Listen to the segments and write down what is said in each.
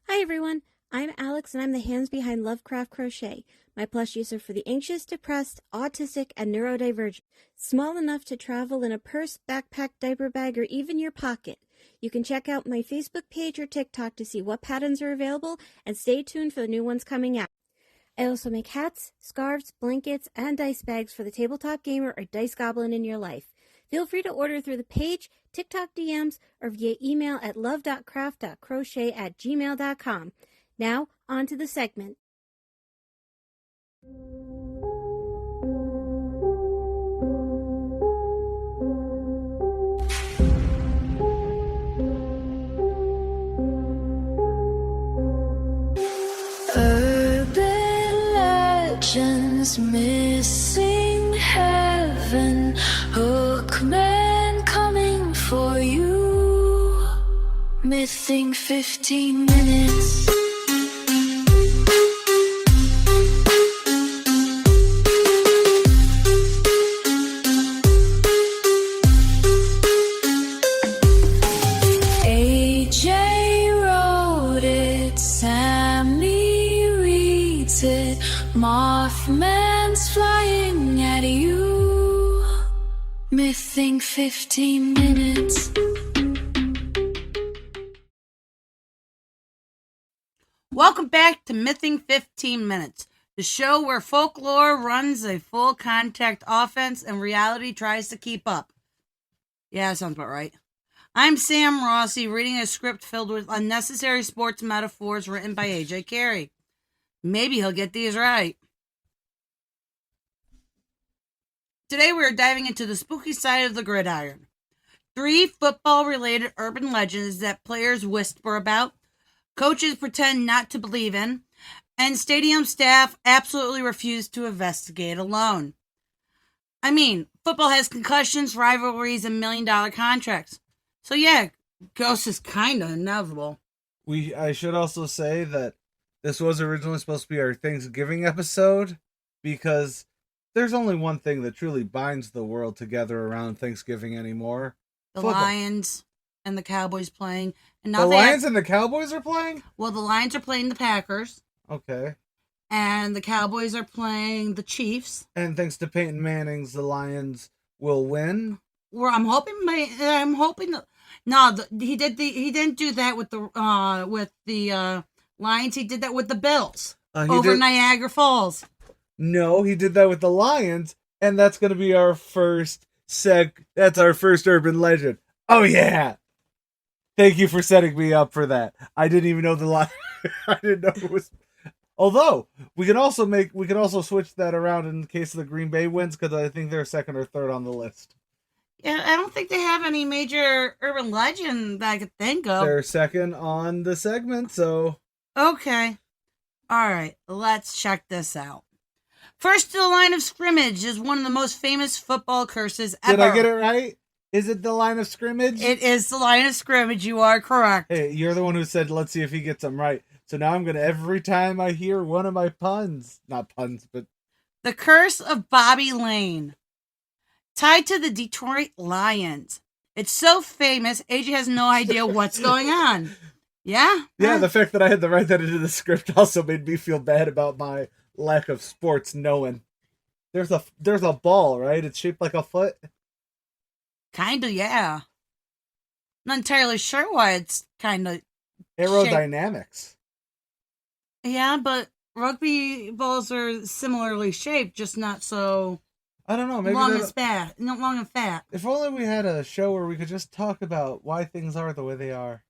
Hi everyone, I'm Alex and I'm the hands behind Lovecraft Crochet, my plush user for the anxious, depressed, autistic, and neurodivergent. Small enough to travel in a purse, backpack, diaper bag, or even your pocket. You can check out my Facebook page or TikTok to see what patterns are available and stay tuned for the new ones coming out. I also make hats, scarves, blankets, and dice bags for the tabletop gamer or dice goblin in your life. Feel free to order through the page, TikTok DMs, or via email at love.craft.crochet@gmail.com. Now, on to the segment. Urban legends, missing heaven, Hookman coming for you, missing 15 minutes. AJ wrote it, Sammy reads it, Mothman's flying at you, missing 15 minutes. Welcome back to Mything 15 Minutes, the show where folklore runs a full contact offense and reality tries to keep up. Yeah, that sounds about right. I'm Sam Rossi, reading a script filled with unnecessary sports metaphors written by AJ Carey. Maybe he'll get these right. Today we are diving into the spooky side of the gridiron. 3 football-related urban legends that players whisper about, coaches pretend not to believe in, and stadium staff absolutely refuse to investigate alone. I mean, football has concussions, rivalries, and million-dollar contracts. So yeah, ghosts is kind of inevitable. I should also say that this was originally supposed to be our Thanksgiving episode, because there's only one thing that truly binds the world together around Thanksgiving anymore. The Football. Lions and the Cowboys playing. And The now Lions and the Cowboys are playing? Well, the Lions are playing the Packers. Okay. And the Cowboys are playing the Chiefs. And thanks to Peyton Manning's, the Lions will win. Well, I'm hoping. He didn't do that with the Lions. He did that with the Bills over Niagara Falls. No, he did that with the Lions, and that's going to be our first That's our first urban legend. Oh yeah. Thank you for setting me up for that. I didn't even know the line. I didn't know it was. Although we can also switch that around in case the Green Bay wins, because I think they're second or third on the list. Yeah, I don't think they have any major urban legend that I could think of. They're second on the segment, so okay. All right, let's check this out. First to the line of scrimmage is one of the most famous football curses ever. Did I get it right? Is it the line of scrimmage? It is the line of scrimmage. You are correct. Hey, you're the one who said, let's see if he gets them right. So now I'm going to, every time I hear one of my puns, not puns, but... The Curse of Bobby Lane. Tied to the Detroit Lions. It's so famous, AJ has no idea what's going on. Yeah? Yeah, the fact that I had to write that into the script also made me feel bad about my lack of sports knowing. There's a ball, right? It's shaped like a foot? Kinda, yeah. Not entirely sure why it's kinda aerodynamics. Yeah, but rugby balls are similarly shaped, just not so. I don't know. Maybe long and fat. Not long and fat. If only we had a show where we could just talk about why things are the way they are.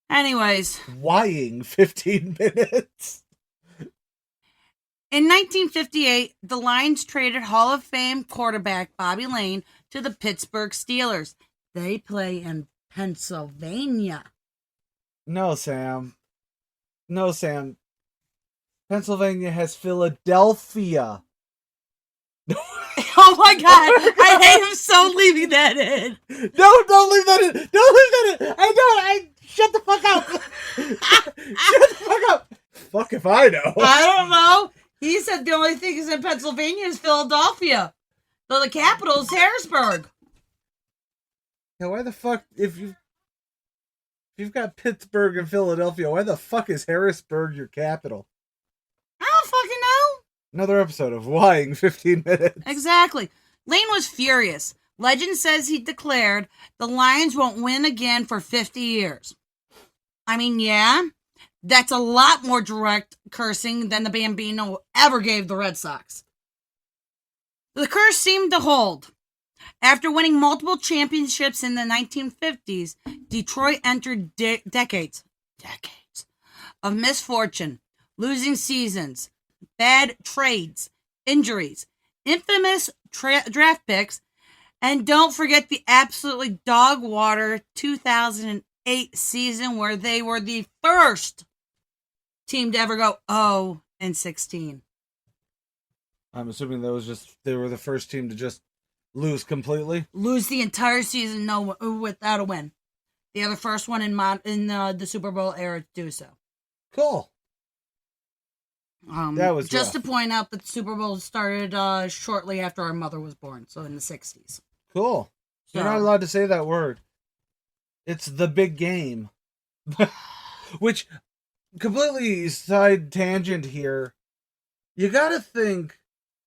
Anyways, whying 15 minutes. In 1958, the Lions traded Hall of Fame quarterback Bobby Lane to the Pittsburgh Steelers. They play in Pennsylvania. No, Sam. Pennsylvania has Philadelphia. Oh my god, I hate him so leaving that in. No, don't leave that in. Don't leave that in. Shut the fuck up. Shut the fuck up. Fuck if I know. I don't know. He said the only thing is in Pennsylvania is Philadelphia. So the capital is Harrisburg. Yeah, why the fuck, if If you've got Pittsburgh and Philadelphia, why the fuck is Harrisburg your capital? I don't fucking know. Another episode of Why in 15 minutes. Exactly. Lane was furious. Legend says he declared the Lions won't win again for 50 years. I mean, yeah, that's a lot more direct cursing than the Bambino ever gave the Red Sox. The curse seemed to hold. After winning multiple championships in the 1950s, Detroit entered decades of misfortune, losing seasons, bad trades, injuries, infamous draft picks, and don't forget the absolutely dog water 2008 season where they were the first team to ever go 0-16. I'm assuming they were the first team to just lose completely. Lose the entire season without a win. They are the first one in the Super Bowl era to do so. Cool. That was just rough. to point out that the Super Bowl started shortly after our mother was born, so in the 60s. Cool. You're not allowed to say that word. It's the big game. Which, completely side tangent here, you gotta think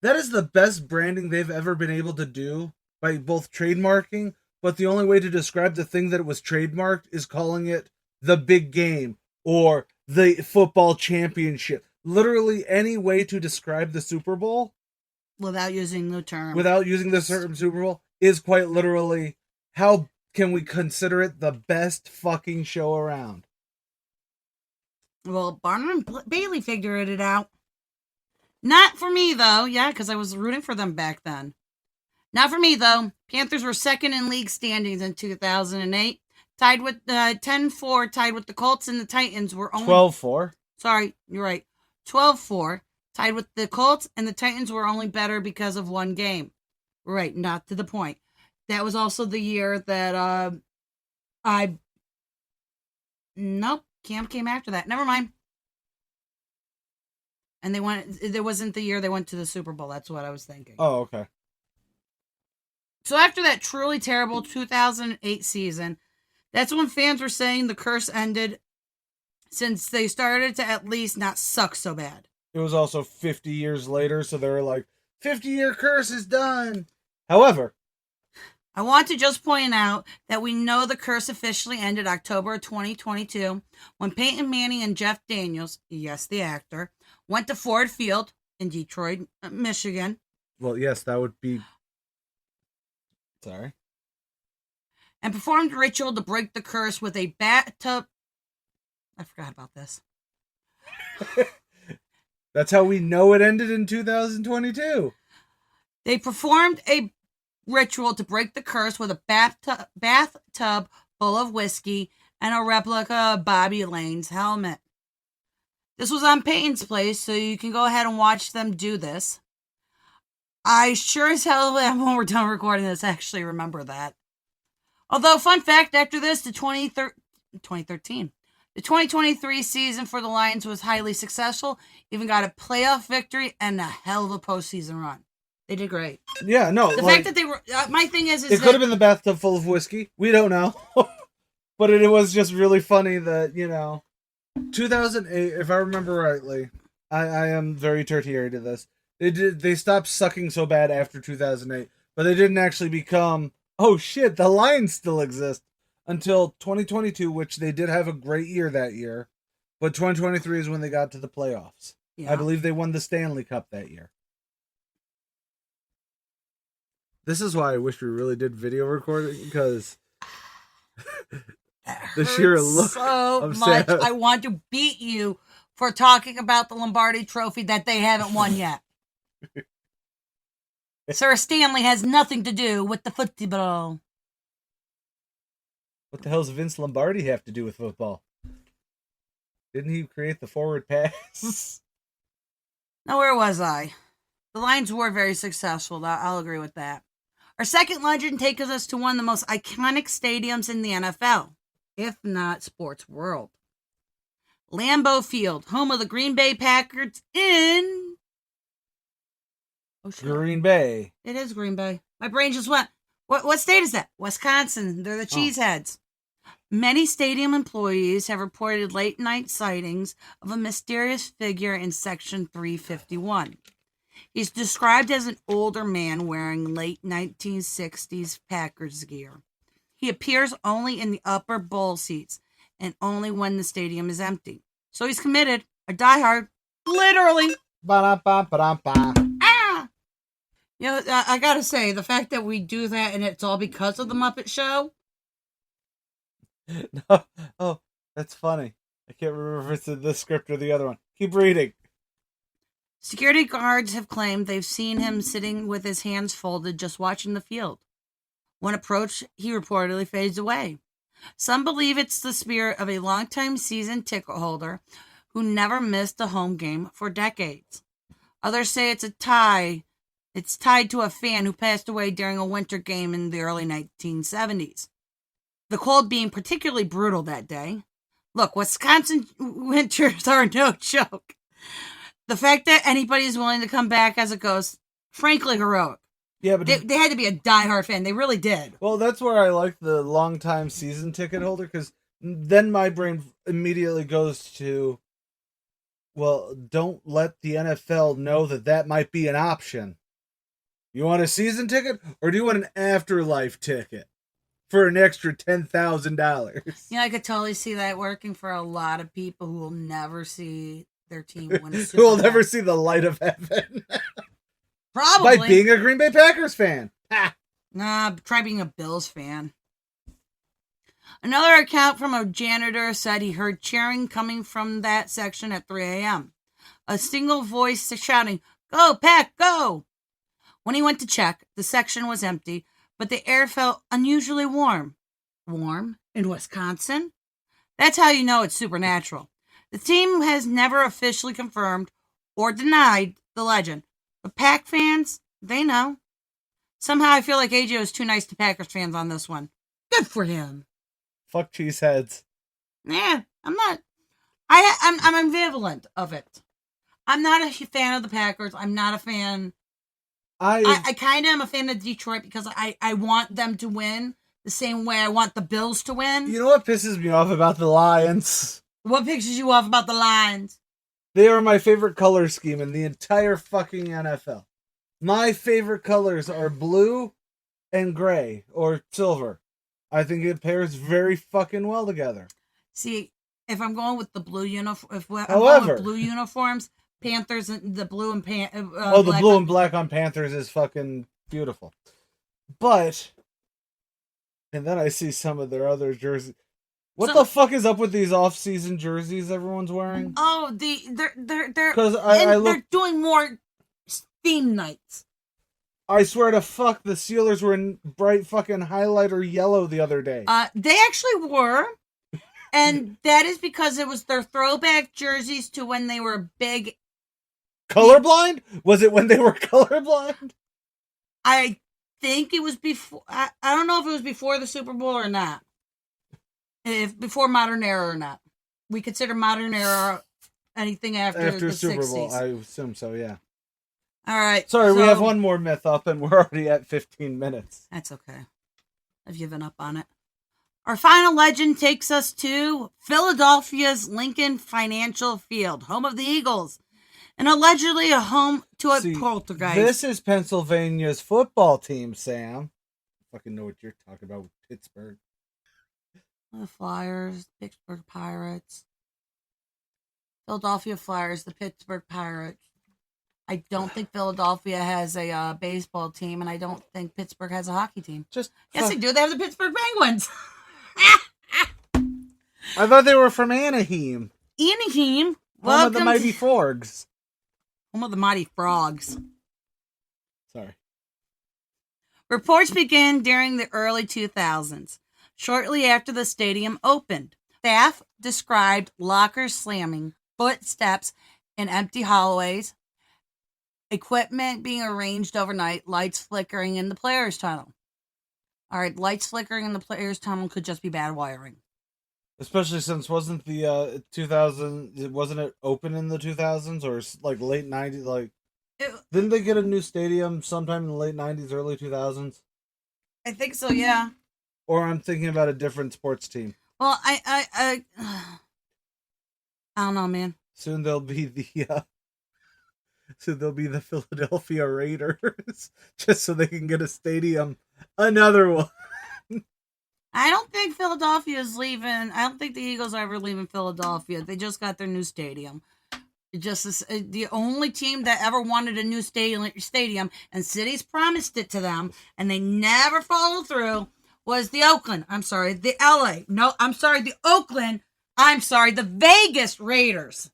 that is the best branding they've ever been able to do by both trademarking, but the only way to describe the thing that it was trademarked is calling it the big game or the football championship. Literally any way to describe the Super Bowl without using the term Super Bowl is quite literally, how can we consider it the best fucking show around? Well, Barnum and Bailey figured it out. Not for me, though. Yeah, because I was rooting for them back then. Not for me, though. Panthers were second in league standings in 2008. Tied with 10-4, tied with the Colts, and the Titans were only... 12-4? Sorry, you're right. 12-4, tied with the Colts, and the Titans were only better because of one game. Right, not to the point. That was also the year that Nope, Camp came after that. Never mind. And it wasn't the year they went to the Super Bowl. That's what I was thinking. Oh, okay. So after that truly terrible 2008 season, that's when fans were saying the curse ended, since they started to at least not suck so bad. It was also 50 years later, so they were like, 50-year curse is done. However, I want to just point out that we know the curse officially ended October 2022 when Peyton Manning and Jeff Daniels, yes, the actor, went to Ford Field in Detroit, Michigan. Well, yes, that would be... Sorry. And performed a ritual to break the curse with a bathtub. I forgot about this. That's how we know it ended in 2022. They performed a ritual to break the curse with a bathtub full of whiskey and a replica of Bobby Lane's helmet. This was on Peyton's place, so you can go ahead and watch them do this. I sure as hell, when we're done recording this, actually remember that. Although, fun fact, after this, the 2023 season for the Lions was highly successful, even got a playoff victory and a hell of a postseason run. They did great. Yeah, no. The fact that they were... my thing is it could have been the bathtub full of whiskey. We don't know. But it was just really funny that, 2008, if I remember rightly, I am very tertiary to this. They stopped sucking so bad after 2008, but they didn't actually become, oh shit, the Lions still exist, until 2022, which they did have a great year that year. But 2023 is when they got to the playoffs. Yeah. I believe they won the Stanley Cup that year. This is why I wish we really did video recording, because the sheer look so much. I want to beat you for talking about the Lombardi Trophy that they haven't won yet. Sir Stanley has nothing to do with the football. What the hell does Vince Lombardi have to do with football? Didn't he create the forward pass? Now, where was I? The Lions were very successful. I'll agree with that. Our second legend takes us to one of the most iconic stadiums in the NFL, if not sports world. Lambeau Field, home of the Green Bay Packers in... Green Bay. It is Green Bay. My brain just went, what state is that? Wisconsin. They're the Cheeseheads. Many stadium employees have reported late-night sightings of a mysterious figure in Section 351. He's described as an older man wearing late 1960s Packers gear. He appears only in the upper bowl seats and only when the stadium is empty. So he's committed, a diehard, literally. Ba-da-ba-ba-da-ba. Ah! You know, I gotta say, the fact that we do that and it's all because of the Muppet Show. No. Oh, that's funny. I can't remember if it's in this script or the other one. Keep reading. Security guards have claimed they've seen him sitting with his hands folded just watching the field. When approached, he reportedly fades away. Some believe it's the spirit of a longtime season ticket holder who never missed a home game for decades. Others say it's tied to a fan who passed away during a winter game in the early 1970s. The cold being particularly brutal that day. Look, Wisconsin winters are no joke. The fact that anybody is willing to come back as a ghost, frankly, heroic. Yeah, but They had to be a diehard fan. They really did. well, that's where I like the long-time season ticket holder, because then my brain immediately goes to, well, don't let the NFL know that might be an option. You want a season ticket, or do you want an afterlife ticket for an extra $10,000? Yeah, I could totally see that working for a lot of people who will never see their team win a Super Who will Bowl. never see the light of heaven Probably. by being a Green Bay Packers fan. Ha! Nah, try being a Bills fan. Another account from a janitor said he heard cheering coming from that section at 3 a.m. A single voice shouting, "Go, Pack, go!" When he went to check, the section was empty, but the air felt unusually warm. Warm? In Wisconsin? That's how you know it's supernatural. The team has never officially confirmed or denied the legend, but Pack fans, they know. Somehow I feel like AJ was too nice to Packers fans on this one. Good for him. Fuck cheeseheads. Yeah, I'm not. I'm ambivalent of it. I'm not a fan of the Packers. I'm not a fan. I kind of am a fan of Detroit because I want them to win the same way I want the Bills to win. You know what pisses me off about the Lions? What pisses you off about the Lions? They are my favorite color scheme in the entire fucking NFL. My favorite colors are blue and gray or silver. I think it pairs very fucking well together. See, if I'm going with the blue uniform, going However, with blue uniforms, Panthers and the blue and the blue and black on Panthers is fucking beautiful. But, and then I see some of their other jerseys. What the fuck is up with these off-season jerseys everyone's wearing? Oh, they're Because they're doing more theme nights. I swear to fuck, the Steelers were in bright fucking highlighter yellow the other day. They actually were, and that is because it was their throwback jerseys to when they were big. Colorblind? Was it when they were colorblind? I think it was before. I don't know if it was before the Super Bowl or not. If before modern era or not. We consider modern era anything after the Super 60s. Bowl, I assume so, yeah. All right. Sorry, we so- have one more myth up and we're already at 15 minutes. That's okay. I've given up on it. Our final legend takes us to Philadelphia's Lincoln Financial Field, home of the Eagles, and allegedly a home to a poltergeist. This is Pennsylvania's football team, Sam. I fucking know what you're talking about with Pittsburgh. The Flyers, Pittsburgh Pirates. Philadelphia Flyers, the Pittsburgh Pirates. I don't think Philadelphia has a baseball team, and I don't think Pittsburgh has a hockey team. Yes, they do. They have the Pittsburgh Penguins. I thought they were from Anaheim. Anaheim. Home of the Mighty Frogs. Home of the Mighty Frogs. Sorry. Reports began during the early 2000s, shortly after the stadium opened. Staff described lockers slamming, footsteps in empty hallways, equipment being arranged overnight, lights flickering in the players' tunnel. All right, lights flickering in the players' tunnel could just be bad wiring. Especially since wasn't the 2000, wasn't it open in the 2000s or like late 90s? Like, didn't they get a new stadium sometime in the late 90s, early 2000s? I think so, yeah. Or I'm thinking about a different sports team. Well, I don't know, man. Soon they'll be the Philadelphia Raiders, just so they can get a stadium, another one. I don't think Philadelphia is leaving. I don't think the Eagles are ever leaving Philadelphia. They just got their new stadium. The only team that ever wanted a new stadium, and cities promised it to them, and they never followed through, was the Oakland. I'm sorry, the LA. No, I'm sorry, the Oakland. I'm sorry, the Vegas Raiders.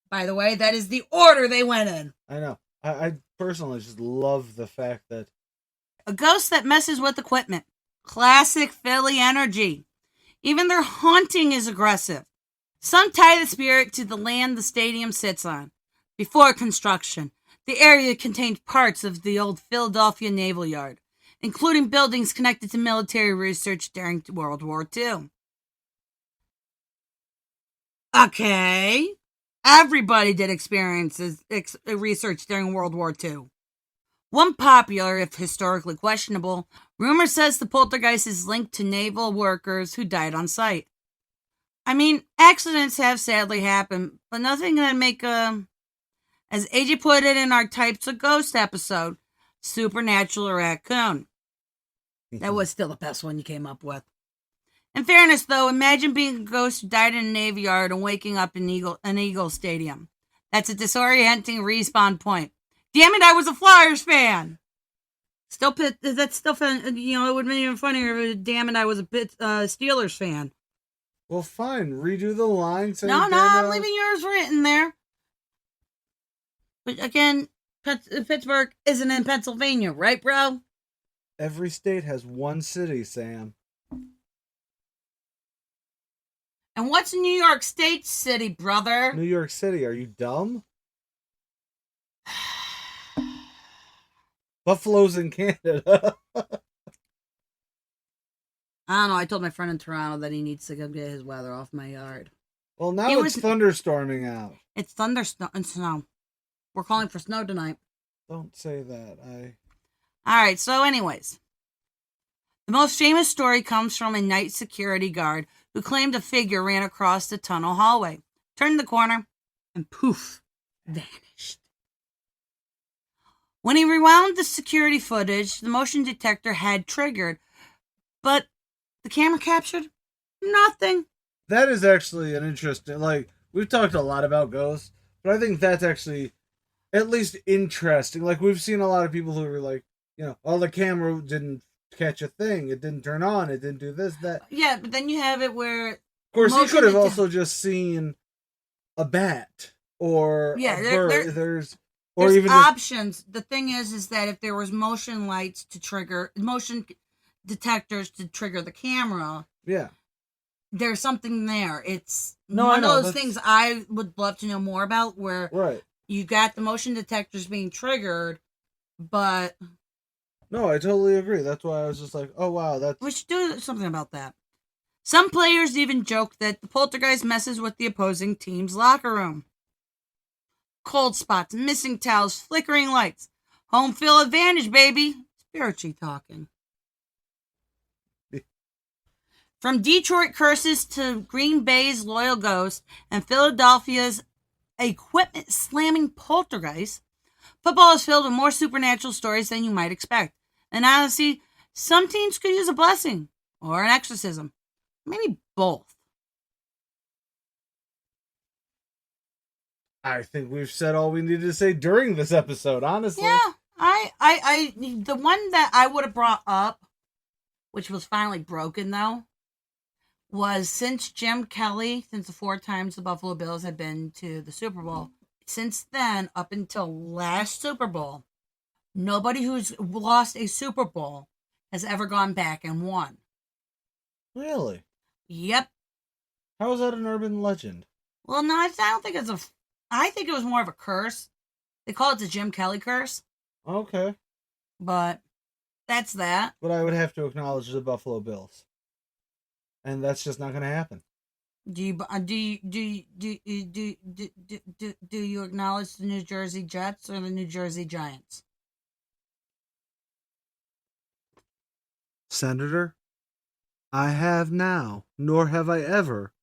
By the way, that is the order they went in. I know. I personally just love the fact that A ghost that messes with equipment. Classic Philly energy. Even their haunting is aggressive. Some tie the spirit to the land the stadium sits on. Before construction, the area contained parts of the old Philadelphia Naval Yard, including buildings connected to military research during World War II. Okay. Everybody did experiences research during World War II. One popular, if historically questionable, rumor says the poltergeist is linked to naval workers who died on site. I mean, accidents have sadly happened, but nothing that make as AJ put it in our Types of Ghost episode, supernatural raccoon. That was still the best one you came up with. In fairness, though, imagine being a ghost who died in a Navy Yard and waking up in an Eagle Stadium. That's a disorienting respawn point. Damn it, I was a Flyers fan. That's still fun. You know, it would have been even funnier if, damn it, I was a Steelers fan. Well, fine. Redo the line. No, I'm leaving yours written there. But again, Pittsburgh isn't in Pennsylvania, right, bro? Every state has one city, Sam. And what's New York State City, brother? New York City. Are you dumb? Buffalo's in Canada. I don't know. I told my friend in Toronto that he needs to go get his weather off my yard. Well, now it's thunderstorming out. It's and snow. We're calling for snow tonight. Don't say that. All right. So, anyways, the most famous story comes from a night security guard who claimed a figure ran across the tunnel hallway, turned the corner, and poof, vanished. When he rewound the security footage, the motion detector had triggered, but the camera captured nothing. That is actually an interesting, like, we've talked a lot about ghosts, but I think that's actually at least interesting. Like, we've seen a lot of people who were like, you know, oh, the camera didn't catch a thing, it didn't turn on, it didn't do this, that. Yeah, but then you have it where, of course, you could have also just seen a bat or a bird. There's even options. The thing is that if there was motion lights to trigger, motion detectors to trigger the camera, yeah, there's something there. It's one of those things I would love to know more about, where you got the motion detectors being triggered, but no, I totally agree. That's why I was just like, oh wow, we should do something about that. Some players even joke that the poltergeist messes with the opposing team's locker room. Cold spots, missing towels, flickering lights. Home field advantage, baby. Spiritually talking. From Detroit curses to Green Bay's loyal ghost and Philadelphia's equipment slamming poltergeist, football is filled with more supernatural stories than you might expect. And honestly, some teams could use a blessing or an exorcism. Maybe both. I think we've said all we needed to say during this episode, honestly. Yeah, the one that I would have brought up, which was finally broken though, was since Jim Kelly, since the 4 times the Buffalo Bills had been to the Super Bowl, since then, up until last Super Bowl, nobody who's lost a Super Bowl has ever gone back and won. Really? Yep. How is that an urban legend? Well, no, I don't think it's I think it was more of a curse. They call it the Jim Kelly curse. Okay. But that's that. But I would have to acknowledge the Buffalo Bills. And that's just not going to happen. Do you acknowledge the New Jersey Jets or the New Jersey Giants? Senator? I have now, nor have I ever,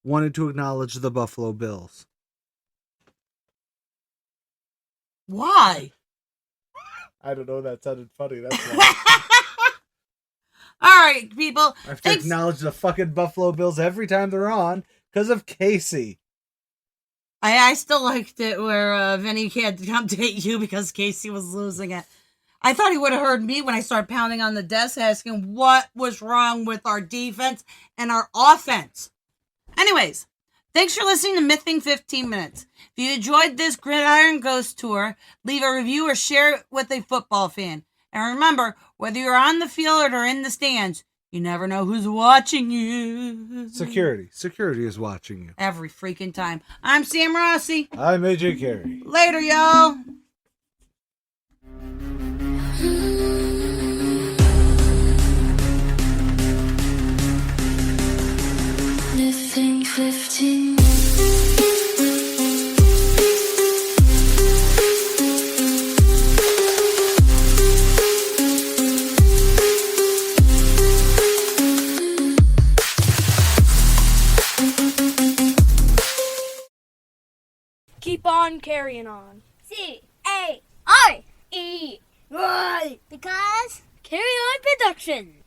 wanted to acknowledge the Buffalo Bills. Why? I don't know, that sounded funny, that's why. All right, people. I have to acknowledge the fucking Buffalo Bills every time they're on because of Casey. I still liked it where Vinny had to come date you because Casey was losing it. I thought he would have heard me when I started pounding on the desk asking what was wrong with our defense and our offense. Anyways, thanks for listening to Mything 15 Minutes. If you enjoyed this Gridiron Ghost tour, leave a review or share it with a football fan. And remember, whether you're on the field or in the stands, you never know who's watching you. Security is watching you. Every freaking time. I'm Sam Rossi. I'm AJ Carey. Later, y'all. Mything 15. Keep on carrying on. C-A-R-E. Y. Because Carry On Production.